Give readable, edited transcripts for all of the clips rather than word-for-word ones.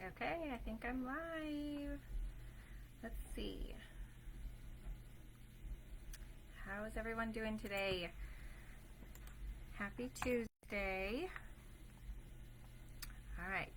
Okay, I think I'm live. Let's see. How is everyone doing today? Happy Tuesday. All right.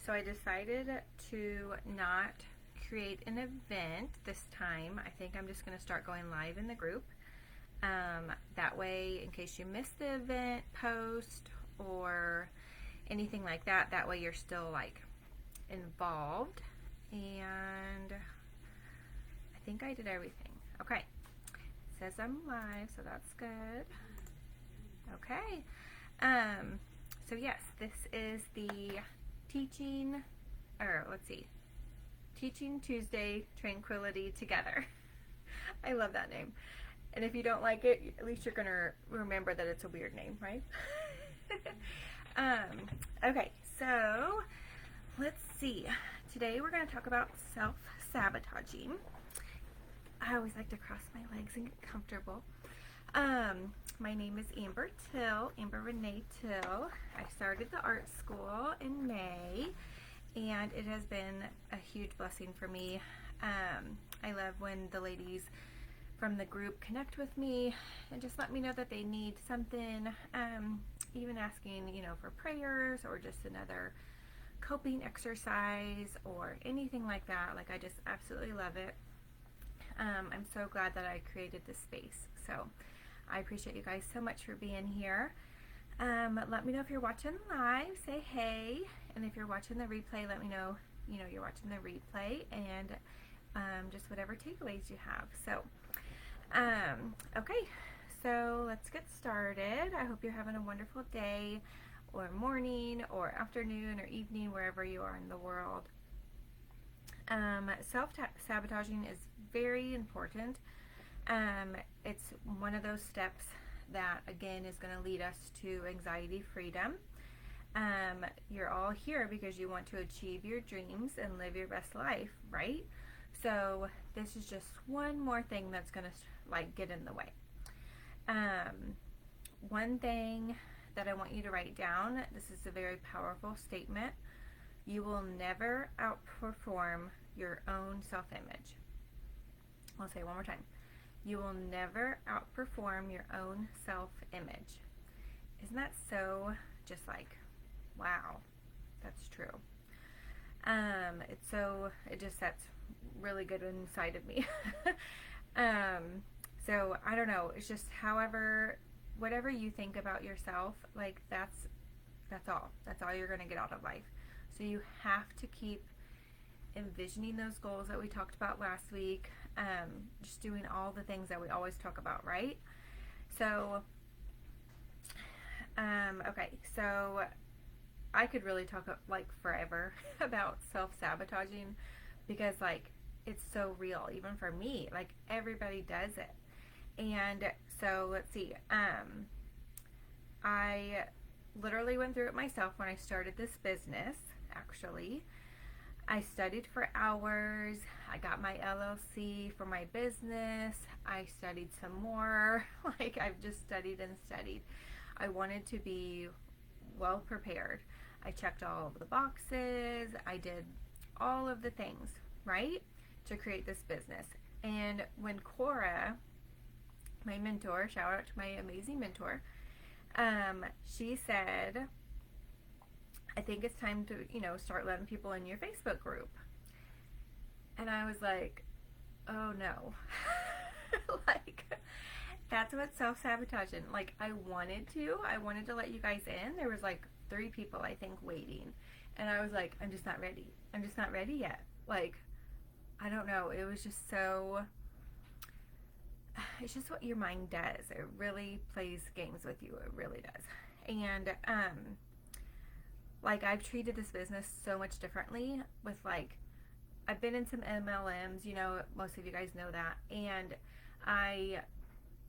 So I decided to not create an event this time. I think I'm just going to start going live in the group. That way, in case you missed the event post or anything like that, that way you're still like involved. And I think I did everything. Okay. It says I'm live, so that's good. Okay. So yes, this is the Teaching Tuesday Tranquility Together. I love that name. And if you don't like it, at least you're going to remember that it's a weird name, right? Okay, so let's see. Today we're going to talk about self-sabotaging. I always like to cross my legs and get comfortable. My name is Amber Renee Till. I started the art school in May, and it has been a huge blessing for me. I love when the ladies from the group connect with me and just let me know that they need something, even asking, for prayers or just another coping exercise or anything like that. Like, I just absolutely love it. I'm so glad that I created this space. So I appreciate you guys so much for being here. Let me know if you're watching live, say hey, and if you're watching the replay, let me know, you're watching the replay, and just whatever takeaways you have. So, okay, so let's get started. I hope you're having a wonderful day or morning or afternoon or evening, wherever you are in the world. Self-sabotaging is very important. It's one of those steps that, again, is going to lead us to anxiety freedom. You're all here because you want to achieve your dreams and live your best life, right? So this is just one more thing that's going to get in the way. One thing that I want you to write down, this is a very powerful statement. You will never outperform your own self-image. I'll say it one more time. You will never outperform your own self-image. Isn't that so just wow, that's true. It just sets really good inside of me. So I don't know, it's just whatever you think about yourself, that's all you're going to get out of life. So you have to keep envisioning those goals that we talked about last week, just doing all the things that we always talk about, right? So, okay, so I could really talk forever about self-sabotaging because it's so real, even for me. Everybody does it. And so let's see, I literally went through it myself when I started this business. Actually, I studied for hours. I got my LLC for my business. I studied some more. I've just studied and studied. I wanted to be well prepared. I checked all of the boxes. I did all of the things, right, to create this business. And when Cora, my mentor, shout out to my amazing mentor, she said, I think it's time to, start letting people in your Facebook group. And I was like, oh no. That's what self-sabotaging. I wanted to let you guys in. There was 3 people, I think, waiting. And I was like, I'm just not ready. I'm just not ready yet. I don't know. It was just so, it's just what your mind does. It really plays games with you. It really does. And, I've treated this business so much differently with I've been in some MLMs, most of you guys know that, and I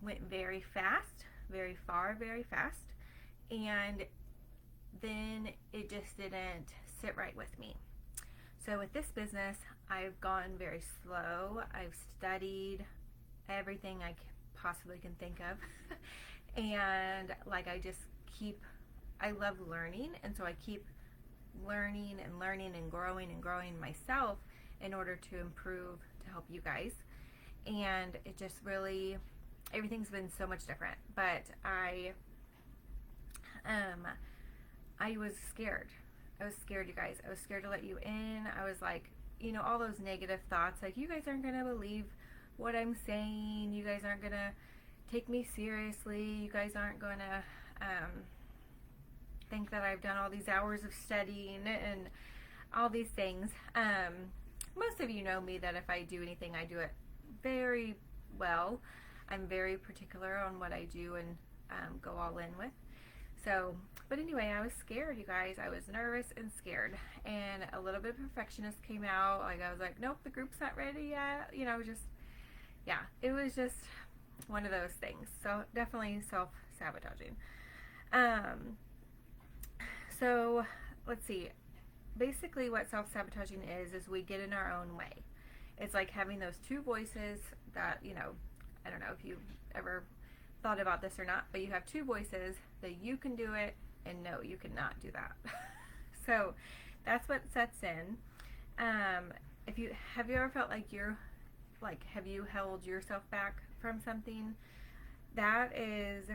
went very fast, very far, very fast, and then it just didn't sit right with me. So with this business, I've gone very slow. I've studied everything I possibly can think of, and I love learning, and so I keep learning and learning and growing myself in order to improve, to help you guys. And it just really, everything's been so much different. But I was scared. I was scared, you guys. I was scared to let you in. I was like, you know, all those negative thoughts, like, you guys aren't going to believe what I'm saying. You guys aren't going to take me seriously. You guys aren't going to think that I've done all these hours of studying and all these things. Most of you know me, that if I do anything, I do it very well. I'm very particular on what I do and go all in with. So, but anyway, I was scared, you guys. I was nervous and scared, and a little bit of perfectionist came out. Like, I was like, nope, the group's not ready yet. You know, just, yeah, it was just one of those things. So definitely self-sabotaging. So let's see. Basically what self-sabotaging is we get in our own way. It's like having those two voices that, you know, I don't know if you've ever thought about this or not, but you have two voices that you can do it and no, you cannot do that. So that's what sets in. Have you ever felt like have you held yourself back from something? That is,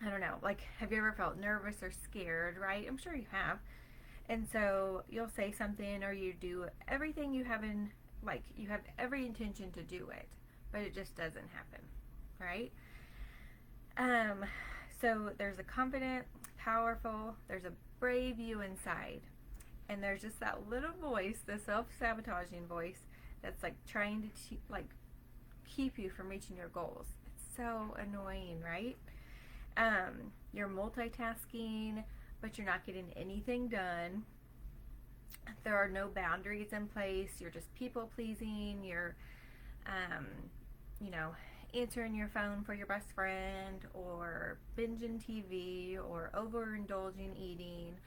I don't know, like, have you ever felt nervous or scared, right? I'm sure you have. And so you'll say something, or you do everything you have you have every intention to do it, but it just doesn't happen, right? So there's a confident, powerful, there's a brave you inside, and there's just that little voice, the self-sabotaging voice, that's like trying to keep you from reaching your goals. It's so annoying, right? You're multitasking, but you're not getting anything done. There are no boundaries in place. You're just people pleasing. You're, you know, answering your phone for your best friend, or binging TV, or overindulging eating,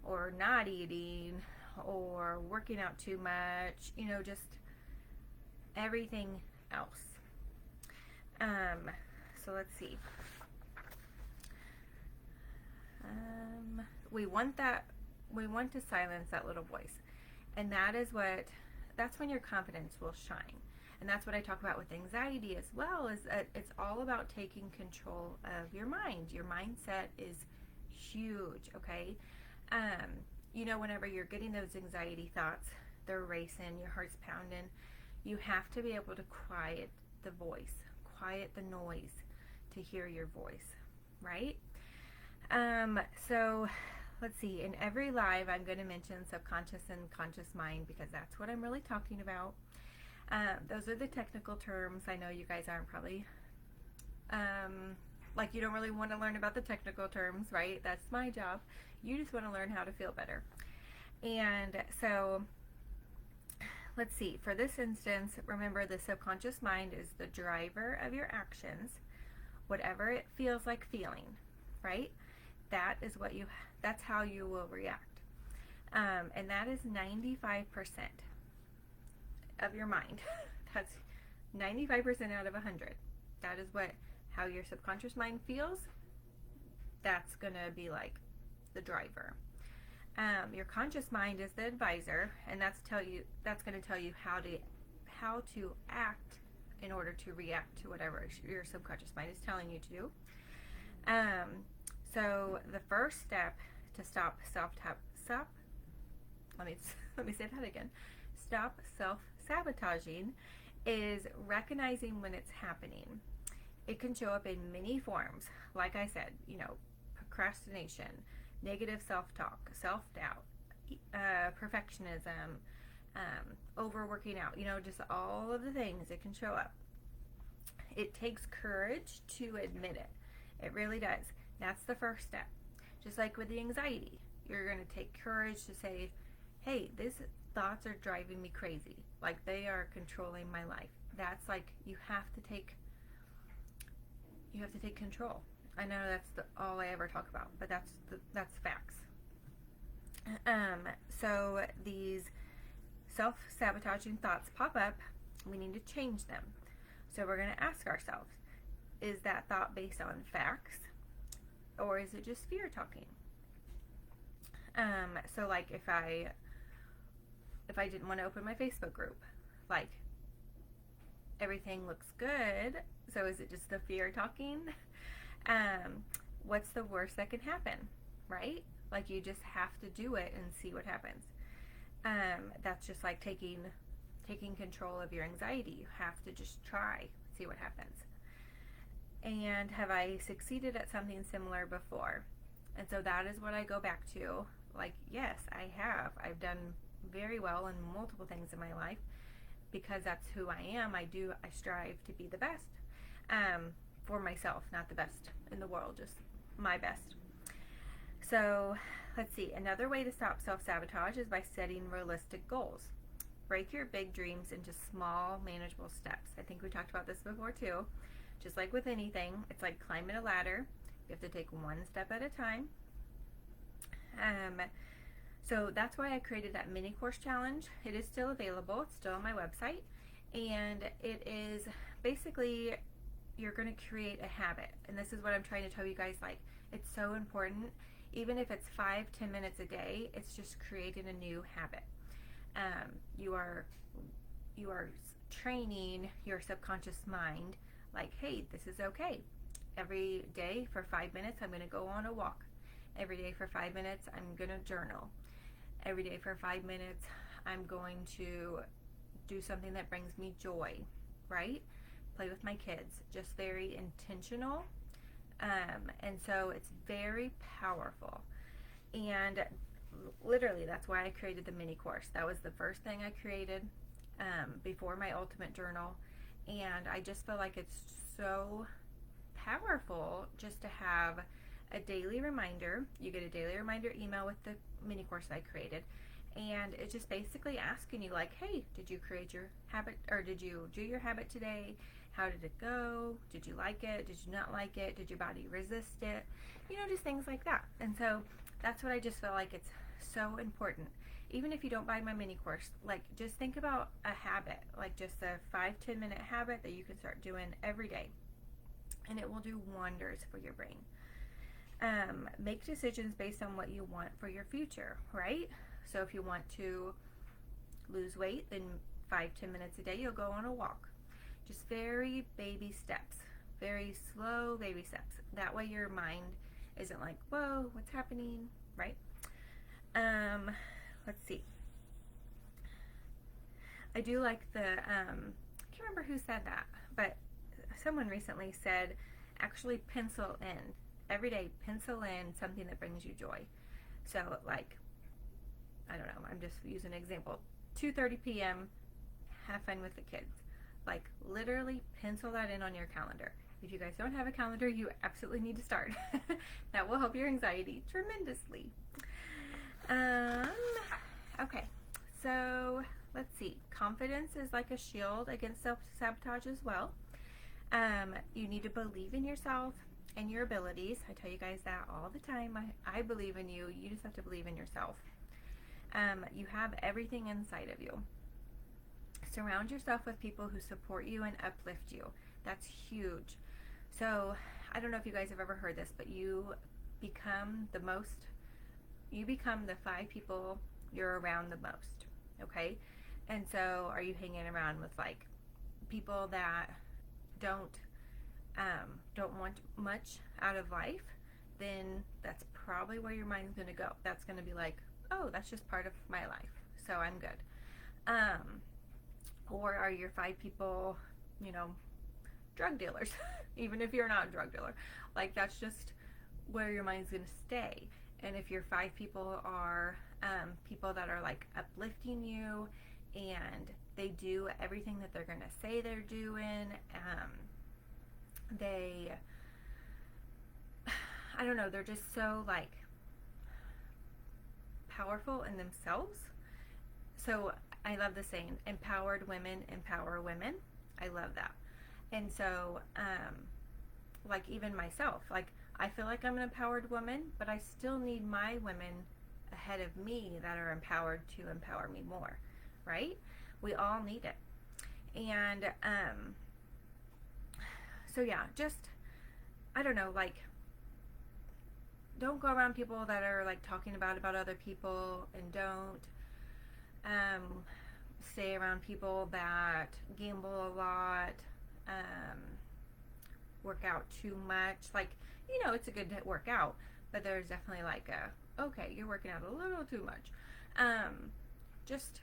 or not eating, or working out too much, you know, just everything else. So let's see. We want to silence that little voice, and that's when your confidence will shine. And that's what I talk about with anxiety as well, is that it's all about taking control of your mind. Your mindset is huge, okay? You know, whenever you're getting those anxiety thoughts, they're racing, your heart's pounding, you have to be able to quiet the voice, quiet the noise to hear your voice, right? So let's see, in every live I'm going to mention subconscious and conscious mind, because that's what I'm really talking about. Those are the technical terms. I know you guys aren't probably, like, you don't really want to learn about the technical terms, right? That's my job. You just want to learn how to feel better. And so let's see, for this instance, remember the subconscious mind is the driver of your actions, whatever it feels like feeling, right? That's how you will react. And that is 95% of your mind. That's 95% out of 100. That is how your subconscious mind feels. That's gonna be like the driver. Your conscious mind is the advisor, and that's gonna tell you how to act in order to react to whatever your subconscious mind is telling you to do. So the first step to stop self-sabotaging is recognizing when it's happening. It can show up in many forms. Like I said, you know, procrastination, negative self-talk, self-doubt, perfectionism, overworking out, you know, just all of the things. It can show up. It takes courage to admit it. It really does. That's the first step. Just like with the anxiety, you're going to take courage to say, hey, these thoughts are driving me crazy. Like, they are controlling my life. That's like, you have to take control. I know that's all I ever talk about, but that's facts. So these self-sabotaging thoughts pop up. We need to change them. So we're going to ask ourselves, is that thought based on facts, or is it just fear talking? So like if I didn't want to open my Facebook group, like everything looks good, so is it just the fear talking? What's the worst that can happen, right? Like you just have to do it and see what happens. That's just like taking control of your anxiety. You have to just try, see what happens. And have I succeeded at something similar before? And so that is what I go back to. Like, yes, I have. I've done very well in multiple things in my life because that's who I am. I strive to be the best for myself, not the best in the world, just my best. So let's see. Another way to stop self-sabotage is by setting realistic goals. Break your big dreams into small, manageable steps. I think we talked about this before too. Just like with anything, it's like climbing a ladder. You have to take one step at a time. So that's why I created that mini course challenge. It is still available. It's still on my website. And it is basically, you're going to create a habit. And this is what I'm trying to tell you guys, like, it's so important. Even if it's 5-10 minutes a day, it's just creating a new habit. You are training your subconscious mind, like, hey, this is okay. Every day for 5 minutes, I'm going to go on a walk. Every day for 5 minutes, I'm going to journal. Every day for 5 minutes, I'm going to do something that brings me joy, right? Play with my kids. Just very intentional. And so it's very powerful. And literally, that's why I created the mini course. That was the first thing I created before my ultimate journal. And I just feel like it's so powerful just to have a daily reminder. You get a daily reminder email with the mini course I created, and it's just basically asking you, like, hey, did you create your habit, or did you do your habit today? How did it go? Did you like it? Did you not like it? Did your body resist it? You know, just things like that. And so that's what I just feel like it's so important. Even if you don't buy my mini course, like, just think about a habit, like just a 5-10 minute habit that you can start doing every day, and it will do wonders for your brain. Make decisions based on what you want for your future, right? So if you want to lose weight, then 5-10 minutes a day, you'll go on a walk. Just very baby steps, very slow baby steps. That way your mind isn't like, whoa, what's happening, right? Let's see. I do like I can't remember who said that, but someone recently said, actually pencil in. Every day, pencil in something that brings you joy. So, like, I don't know, I'm just using an example. 2:30 p.m., have fun with the kids. Like, literally pencil that in on your calendar. If you guys don't have a calendar, you absolutely need to start. That will help your anxiety tremendously. Okay, so let's see. Confidence is like a shield against self-sabotage as well. You need to believe in yourself and your abilities. I tell you guys that all the time. I believe in you. You just have to believe in yourself. You have everything inside of you. Surround yourself with people who support you and uplift you. That's huge. So I don't know if you guys have ever heard this, but you become the 5 people you're around the most. Okay? And so are you hanging around with, like, people that don't want much out of life? Then that's probably where your mind's going to go. That's going to be like, oh, that's just part of my life, so I'm good. Or are your 5 people, you know, drug dealers? Even if you're not a drug dealer, like, that's just where your mind's going to stay. And if your 5 people are people that are, like, uplifting you, and they do everything that they're going to say they're doing, I don't know, they're just so, like, powerful in themselves. So I love the saying, empowered women empower women. I love that. And so, like, even myself, like, I feel like I'm an empowered woman, but I still need my women ahead of me that are empowered to empower me more, right? We all need it. And so yeah, just, I don't know, like, don't go around people that are like talking about other people, and don't stay around people that gamble a lot, work out too much. Like, it's a good to work out, but there's definitely like okay, you're working out a little too much. Just,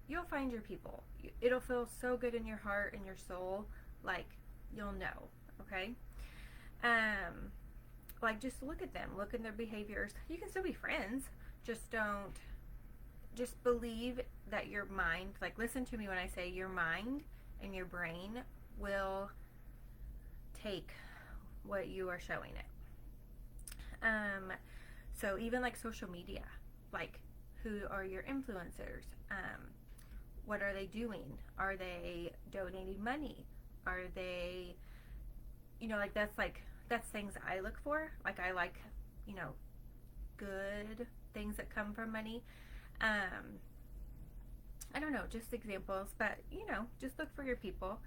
you'll find your people. It'll feel so good in your heart and your soul, like, you'll know, okay? Like, just look at them, look at their behaviors. You can still be friends, just believe that your mind, like, listen to me when I say your mind and your brain will take what you are showing it. So even like social media, like, who are your influencers? What are they doing? Are they donating money? Are they, like, that's things I look for. Like, I like, good things that come from money. I don't know, just examples, but, just look for your people,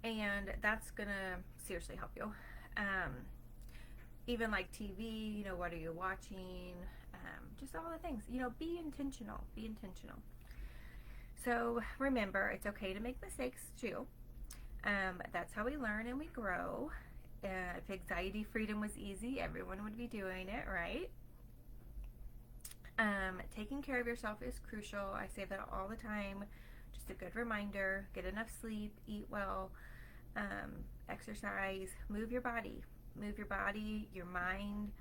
and that's gonna seriously help you. Even like TV, what are you watching? Just all the things, be intentional. So remember, it's okay to make mistakes too. That's how we learn and we grow. If anxiety freedom was easy, everyone would be doing it, right? Taking care of yourself is crucial. I say that all the time. Just a good reminder. Get enough sleep, eat well, exercise, move your body, your mind.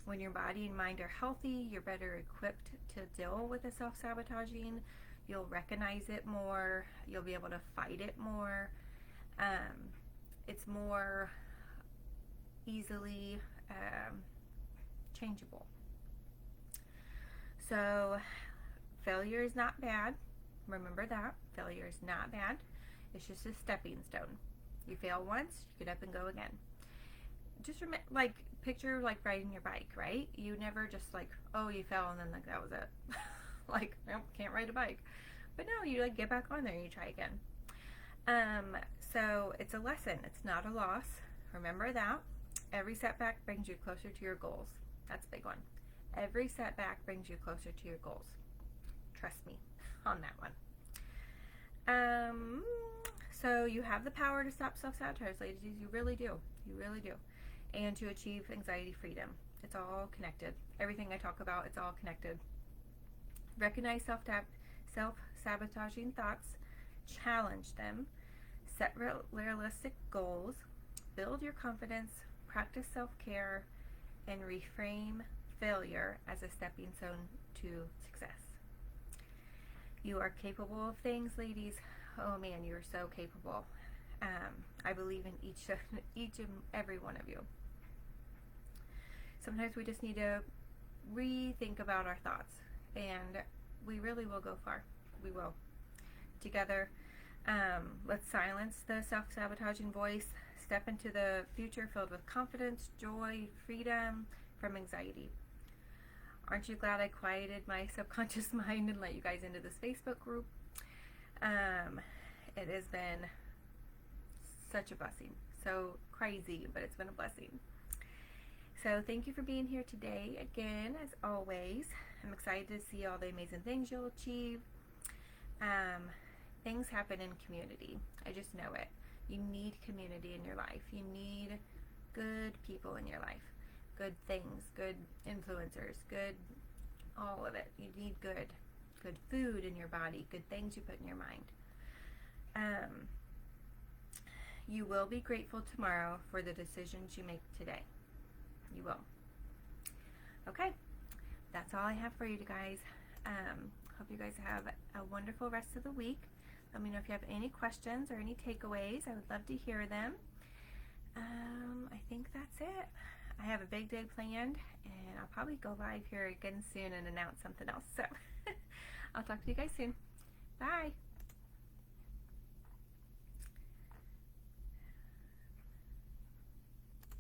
When your body and mind are healthy, you're better equipped to deal with the self-sabotaging. You'll recognize it more. You'll be able to fight it more. It's more easily changeable. So failure is not bad. Remember that. Failure is not bad. It's just a stepping stone. You fail once, you get up and go again. Just picture like riding your bike, right? You never just like, oh, you fell and then like that was it. Like, nope, can't ride a bike. But no, you like get back on there and you try again. So it's a lesson. It's not a loss. Remember that. Every setback brings you closer to your goals. That's a big one. Every setback brings you closer to your goals. Trust me on that one. So you have the power to stop self-sabotage, ladies. You really do. You really do. And to achieve anxiety freedom. It's all connected. Everything I talk about, it's all connected. Recognize self-sabotaging thoughts. Challenge them. Set realistic goals. Build your confidence. Practice self-care. And reframe failure as a stepping stone to success. You are capable of things, ladies. Oh man, you are so capable. I believe in each and every one of you. Sometimes we just need to rethink about our thoughts, and we really will go far. We will. Together, let's silence the self-sabotaging voice, step into the future filled with confidence, joy, freedom from anxiety. Aren't you glad I quieted my subconscious mind and let you guys into this Facebook group? It has been such a blessing. So crazy, but it's been a blessing. So thank you for being here today again, as always. I'm excited to see all the amazing things you'll achieve. Things happen in community. I just know it. You need community in your life. You need good people in your life. Good things, good influencers, good, all of it. You need good food in your body, good things you put in your mind. You will be grateful tomorrow for the decisions you make today. You will. Okay, that's all I have for you guys. Hope you guys have a wonderful rest of the week. Let me know if you have any questions or any takeaways. I would love to hear them. I think that's it. I have a big day planned, and I'll probably go live here again soon and announce something else. So I'll talk to you guys soon. Bye.